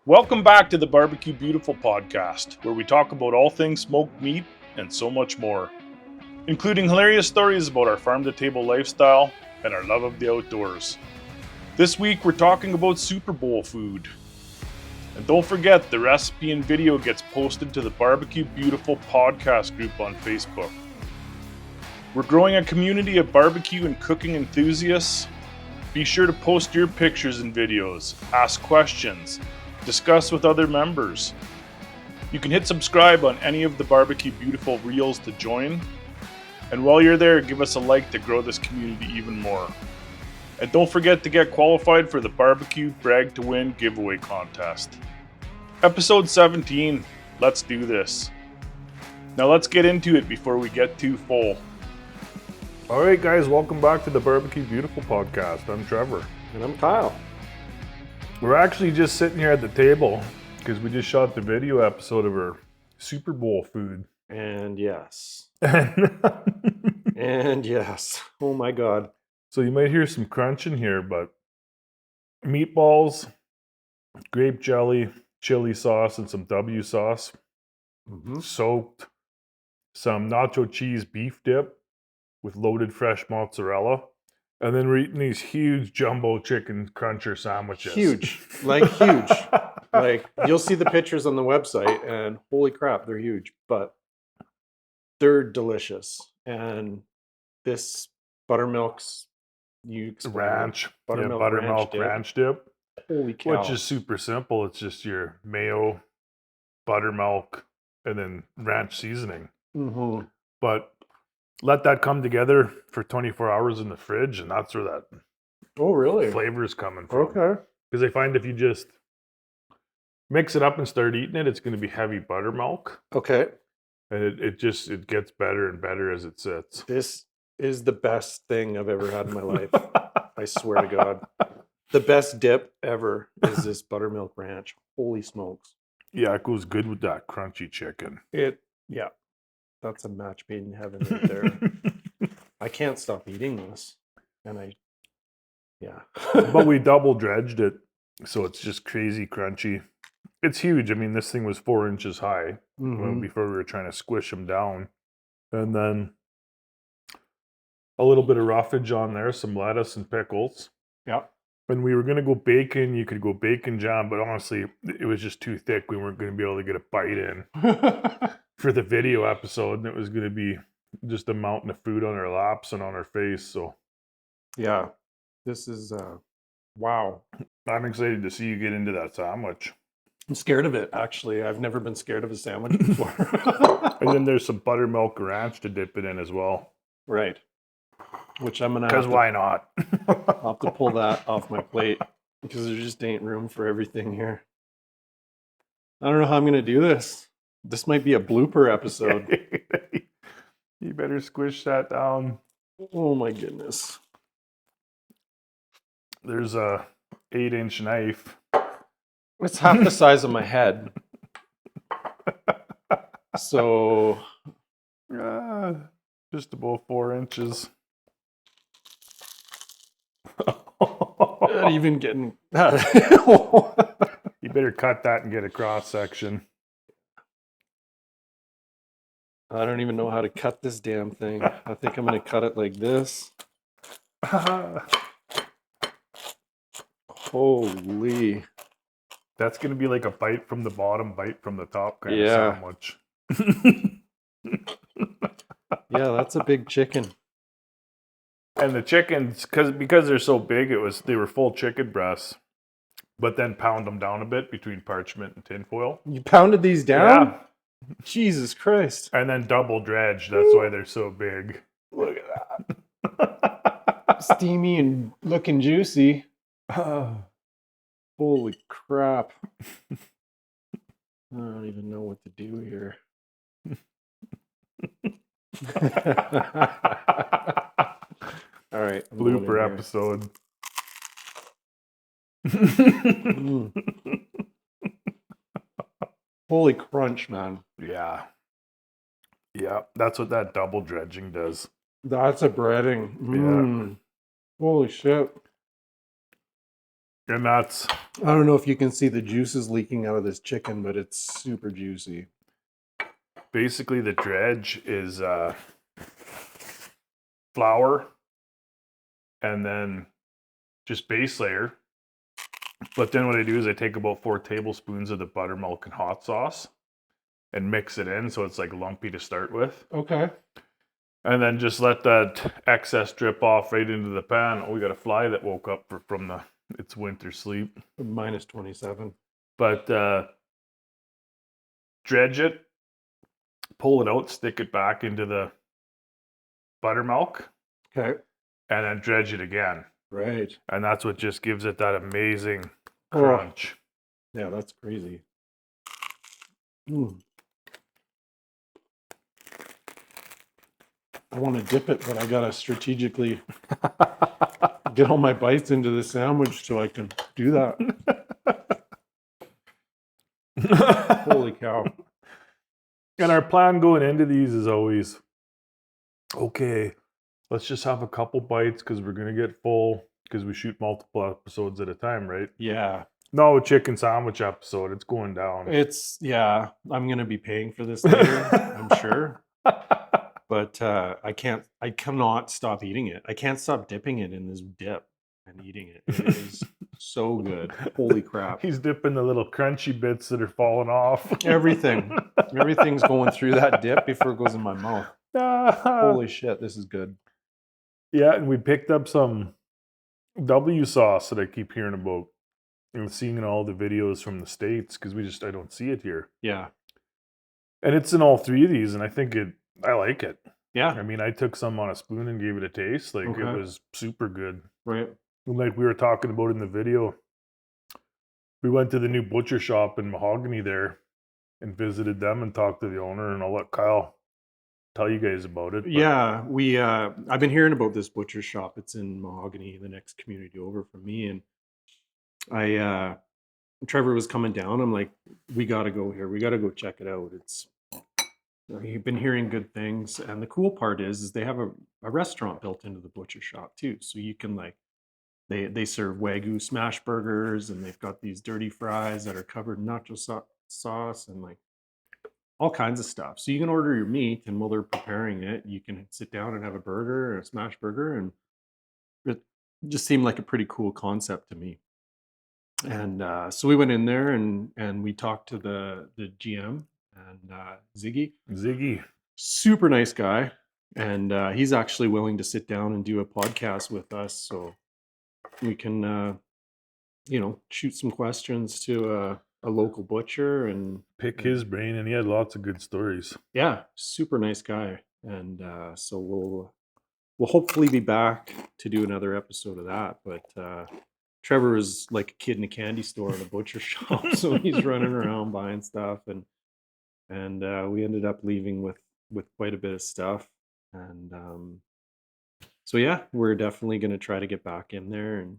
Welcome back to the BBQ Beautiful Podcast, where we talk about all things smoked meat and so much more, including hilarious stories about our farm-to-table lifestyle and our love of the outdoors. This week, we're talking about Super Bowl food. And don't forget, the recipe and video gets posted to the BBQ Beautiful Podcast group on Facebook. We're growing a community of barbecue and cooking enthusiasts. Be sure to post your pictures and videos, ask questions, discuss with other members. You can hit subscribe on any of the BBQ Beautiful reels to join. And while you're there, give us a like to grow this community even more. And don't forget to get qualified for the Barbecue Brag to Win giveaway contest. Episode 17, let's do this. Now let's get into it before we get too full. All right, guys, welcome back to the BBQ Beautiful Podcast. I'm Trevor. And I'm Kyle. We're actually just sitting here at the table because we just shot the video episode of our Super Bowl food. And yes. And yes. Oh my God. So you might hear some crunch in here, but meatballs, grape jelly, chili sauce, and some W sauce. Soaked. Some nacho cheese beef dip with loaded fresh mozzarella. And then we're eating these huge jumbo chicken cruncher sandwiches. Huge. Like huge. Like you'll see the pictures on the website and holy crap, they're huge. But they're delicious. And this buttermilk's Ranch. Buttermilk Ranch dip. Holy cow. Which is super simple. It's just your mayo, buttermilk, and then ranch seasoning. Mm-hmm. But let that come together for 24 hours in the fridge, and that's where that flavor is coming from. Okay. Because I find if you just mix it up and start eating it, it's going to be heavy buttermilk. Okay. And it gets better and better as it sits. This is the best thing I've ever had in my life. I swear to God. The best dip ever is this buttermilk ranch. Holy smokes. Yeah, it goes good with that crunchy chicken. Yeah. That's a match made in heaven right there. I can't stop eating this. And But we double dredged it, so it's just crazy crunchy. It's huge. I mean, this thing was 4 inches high before we were trying to squish them down. And then a little bit of roughage on there, some lettuce and pickles. Yeah. When we were going to go bacon, you could go bacon jam, but honestly, it was just too thick. We weren't going to be able to get a bite in for the video episode, and it was going to be just a mountain of food on our laps and on our face. So, yeah, this is wow. I'm excited to see you get into that sandwich. I'm scared of it, actually. I've never been scared of a sandwich before. And then there's some buttermilk ranch to dip it in as well. Right. Which I'm gonna Because why not? I'll have to pull that off my plate because there just ain't room for everything here. I don't know how I'm gonna do this. This might be a blooper episode. You better squish that down. Oh my goodness. There's a 8-inch knife. It's half the size of my head. So just about 4 inches. Not even getting You better cut that and get a cross section. I don't even know how to cut this damn thing. I think I'm going to cut it like this. Holy. That's going to be like a bite from the bottom, bite from the top kind of sandwich. Yeah, that's a big chicken. And the chickens, because they're so big, they were full chicken breasts, but then pound them down a bit between parchment and tinfoil. You pounded these down? Yeah. Jesus Christ. And then double dredged. That's why they're so big. Look at that. Steamy and looking juicy. Holy crap. I don't even know what to do here. All right. Blooper episode. Holy crunch, man. Yeah. Yeah, that's what that double dredging does. That's a breading. Yeah. Holy shit. And that's I don't know if you can see the juices leaking out of this chicken, but it's super juicy. basically the dredge is flour and then just base layer. But then what I do is I take about 4 tablespoons of the buttermilk and hot sauce and mix it in so it's like lumpy to start with. Okay. And then just let that excess drip off right into the pan. Oh, we got a fly that woke up from its winter sleep. Minus 27. But dredge it, pull it out, stick it back into the buttermilk, Okay. and then dredge it again. Right. And that's what just gives it that amazing Oh. crunch. Yeah, that's crazy. Mm. I want to dip it, but I got to strategically get all my bites into the sandwich so I can do that. Holy cow. And our plan going into these is always, okay, let's just have a couple bites because we're going to get full because we shoot multiple episodes at a time, right? Yeah. No chicken sandwich episode. It's going down. Yeah, I'm going to be paying for this later, I'm sure. But I cannot stop eating it. I can't stop dipping it in this dip and eating it. It is so good. Holy crap. He's dipping the little crunchy bits that are falling off. Everything's going through that dip before it goes in my mouth. Holy shit, this is good. Yeah, and we picked up some W sauce that I keep hearing about and seeing in all the videos from the States because I don't see it here. Yeah. And it's in all 3 of these, and I like it. Yeah. I mean, I took some on a spoon and gave it a taste. Like, Okay. It was super good. Right. Like we were talking about in the video, we went to the new butcher shop in Mahogany there and visited them and talked to the owner, and I'll let Kyle tell you guys about it. But Yeah, I've been hearing about this butcher shop. It's in Mahogany, the next community over from me, and Trevor was coming down. I'm like, we got to go here. We got to go check it out. You've been hearing good things, and the cool part is they have a restaurant built into the butcher shop too, so you can they serve Wagyu smash burgers, and they've got these dirty fries that are covered in nacho sauce and all kinds of stuff. So you can order your meat, and while they're preparing it, you can sit down and have a burger or a smash burger, and it just seemed like a pretty cool concept to me. And so we went in there and we talked to the GM and Ziggy, super nice guy, and he's actually willing to sit down and do a podcast with us, so we can shoot some questions to a local butcher and pick his brain, and he had lots of good stories. Yeah, super nice guy, and so we'll hopefully be back to do another episode of that. But Trevor is like a kid in a candy store in a butcher shop, so he's running around buying stuff, and we ended up leaving with quite a bit of stuff, and so yeah, we're definitely going to try to get back in there. And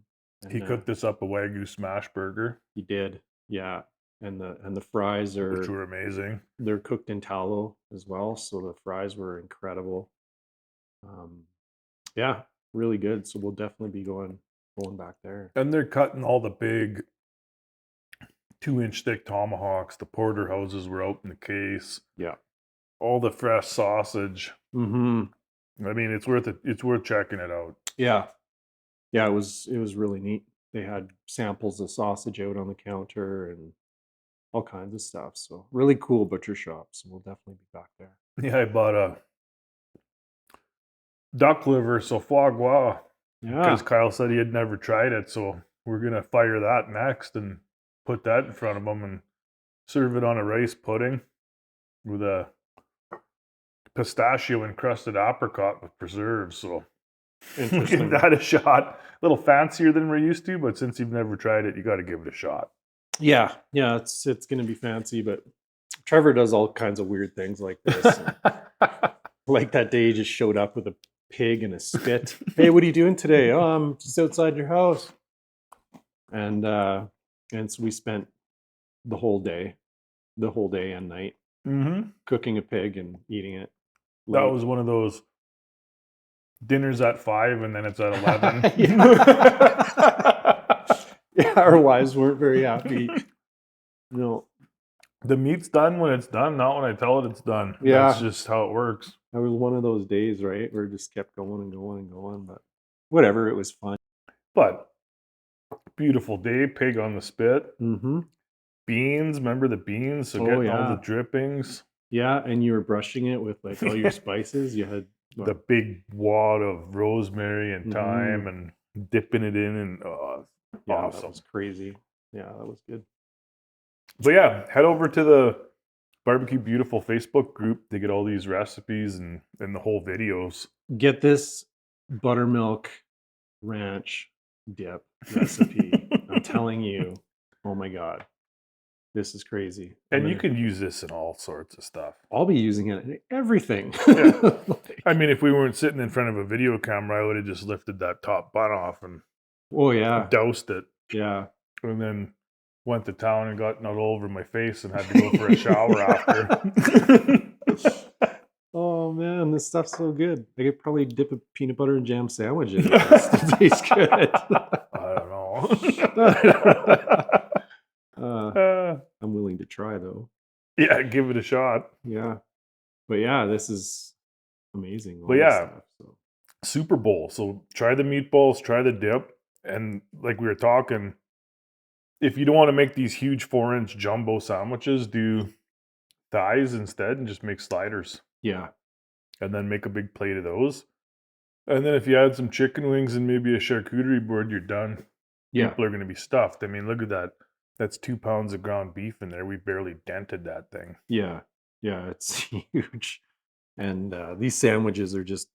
he cooked us up a Wagyu smash burger. He did, yeah, and the fries which were amazing. They're cooked in tallow as well, so the fries were incredible. Yeah, really good. So we'll definitely be going back there. And they're cutting all the big 2-inch thick tomahawks. The porterhouses were out in the case. Yeah. All the fresh sausage. Mm-hmm. I mean, it's worth it. It's worth checking it out. Yeah. Yeah, it was really neat. They had samples of sausage out on the counter and all kinds of stuff. So really cool butcher shop. So we'll definitely be back there. Yeah, I bought a duck liver, so foie gras. Yeah. Because Kyle said he had never tried it, so we're gonna fire that next and put that in front of him and serve it on a rice pudding with a pistachio encrusted apricot with preserves. So give that a shot. A little fancier than we're used to, but since you've never tried it, you got to give it a shot. Yeah, it's going to be fancy, but Trevor does all kinds of weird things like this. Like that day, he just showed up with a pig and a spit. Hey, what are you doing today? Oh, I'm just outside your house. And so we spent the whole day and night cooking a pig and eating it. That was one of those dinner's at 5 and then it's at 11. Yeah, our wives weren't very happy. No. The meat's done when it's done, not when I tell it it's done. Yeah. That's just how it works. That was one of those days, right? Where it just kept going and going and going. But whatever, it was fun. But beautiful day, pig on the spit. Mm-hmm. Beans, remember the beans? So Oh, getting yeah. all the drippings. Yeah, and you were brushing it with like all your spices. You had The big wad of rosemary and Mm-hmm. thyme and dipping it in and yeah, awesome. that was crazy. Yeah, that was good. But yeah, head over to the BBQ Beautiful Facebook group to get all these recipes and the whole videos. Get this buttermilk ranch dip recipe. I'm telling you, oh my God, this is crazy. And you can use this in all sorts of stuff. I'll be using it in everything. Yeah. I mean, if we weren't sitting in front of a video camera, I would have just lifted that top bun off and Oh yeah, doused it. yeah. And then went to town and got nut all over my face and had to go for a shower after. Oh man, this stuff's so good. I could probably dip a peanut butter and jam sandwich in it. It tastes good. I don't know. I'm willing to try though. Yeah, give it a shot. Yeah, but yeah, this is amazing. all But this yeah. stuff, so. Super Bowl. So try the meatballs, try the dip. And like we were talking, if you don't want to make these huge 4-inch jumbo sandwiches, do thighs instead and just make sliders. Yeah, And then make a big plate of those. And then if you add some chicken wings and maybe a charcuterie board, you're done. yeah, People are going to be stuffed. I mean, look at that. That's 2 pounds of ground beef in there. We barely dented that thing. yeah. It's huge, and these sandwiches are just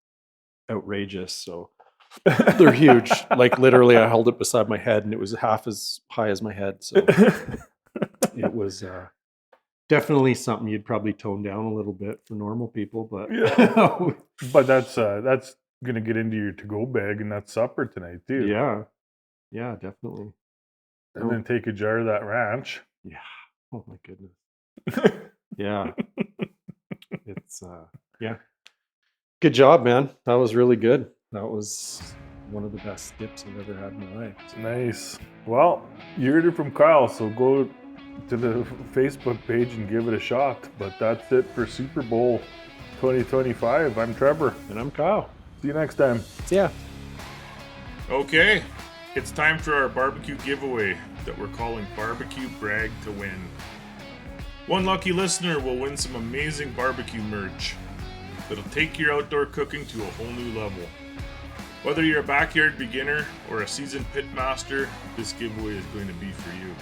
outrageous. So they're huge. Like literally, I held it beside my head, and it was half as high as my head. So it was definitely something you'd probably tone down a little bit for normal people, but Yeah. But that's going to get into your to-go bag, and that's supper tonight, too. yeah, definitely. And then take a jar of that ranch. Yeah. Oh my goodness. Yeah. It's yeah. Good job, man. That was really good. That was one of the best dips I've ever had in my life. Nice. Well, you heard it from Kyle, so go to the Facebook page and give it a shot. But that's it for Super Bowl 2025. I'm Trevor. And I'm Kyle. See you next time. See ya. Okay, it's time for our barbecue giveaway that we're calling Barbecue Brag to Win. One lucky listener will win some amazing barbecue merch that'll take your outdoor cooking to a whole new level. Whether you're a backyard beginner or a seasoned pit master, this giveaway is going to be for you.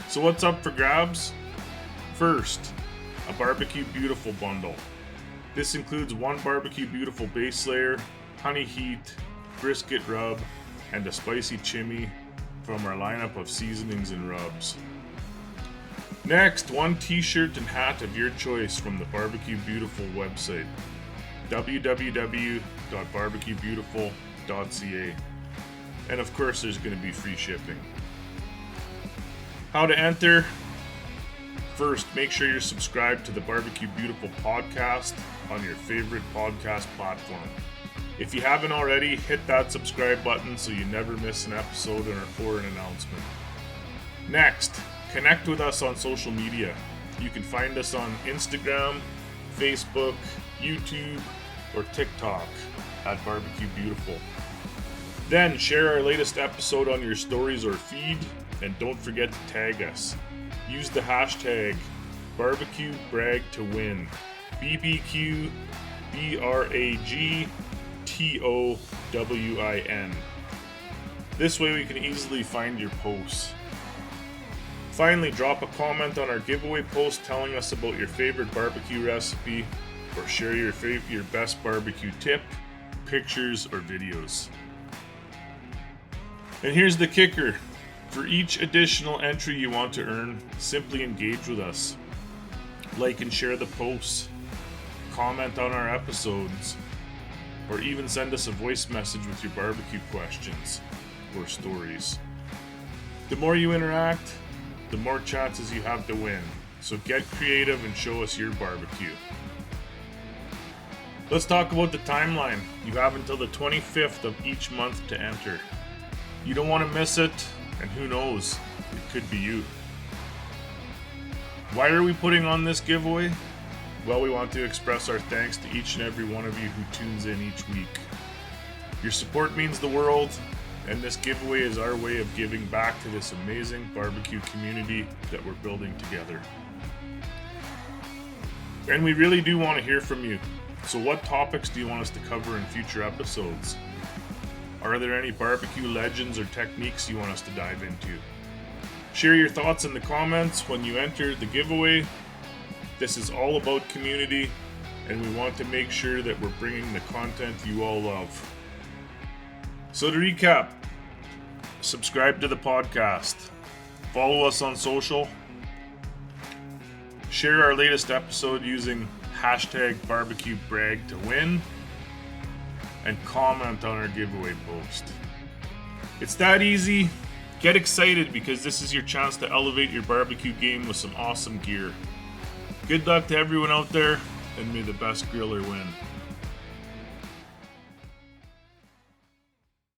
So what's up for grabs? First, a BBQ Beautiful bundle. This includes one BBQ Beautiful base layer, honey heat, brisket rub, and a spicy chimney from our lineup of seasonings and rubs. Next, one t-shirt and hat of your choice from the BBQ Beautiful website, www.barbecuebeautiful.ca. And of course, there's going to be free shipping. How to enter? First, make sure you're subscribed to the BBQ Beautiful Podcast on your favorite podcast platform. If you haven't already, hit that subscribe button so you never miss an episode or an announcement. Next, connect with us on social media. You can find us on Instagram, Facebook, YouTube, or TikTok at BBQ Beautiful. Then share our latest episode on your stories or feed, and don't forget to tag us. Use the hashtag BBQBragToWin. BBQ BRAGTOWIN. This way we can easily find your posts. Finally, drop a comment on our giveaway post telling us about your favorite barbecue recipe, or share your best barbecue tip, pictures, or videos. And here's the kicker. For each additional entry you want to earn, simply engage with us. Like and share the posts, comment on our episodes, or even send us a voice message with your barbecue questions or stories. The more you interact, the more chances you have to win. So get creative and show us your barbecue. Let's talk about the timeline. You have until the 25th of each month to enter. You don't want to miss it. And who knows, it could be you. Why are we putting on this giveaway? Well, we want to express our thanks to each and every one of you who tunes in each week. Your support means the world, and this giveaway is our way of giving back to this amazing barbecue community that we're building together. And we really do want to hear from you. So what topics do you want us to cover in future episodes? Are there any barbecue legends or techniques you want us to dive into? Share your thoughts in the comments when you enter the giveaway. This is all about community, and we want to make sure that we're bringing the content you all love. So to recap, subscribe to the podcast, follow us on social, share our latest episode using #BarbecueBrag2Win, and comment on our giveaway post. It's that easy. Get excited because this is your chance to elevate your barbecue game with some awesome gear. Good luck to everyone out there, and may the best griller win.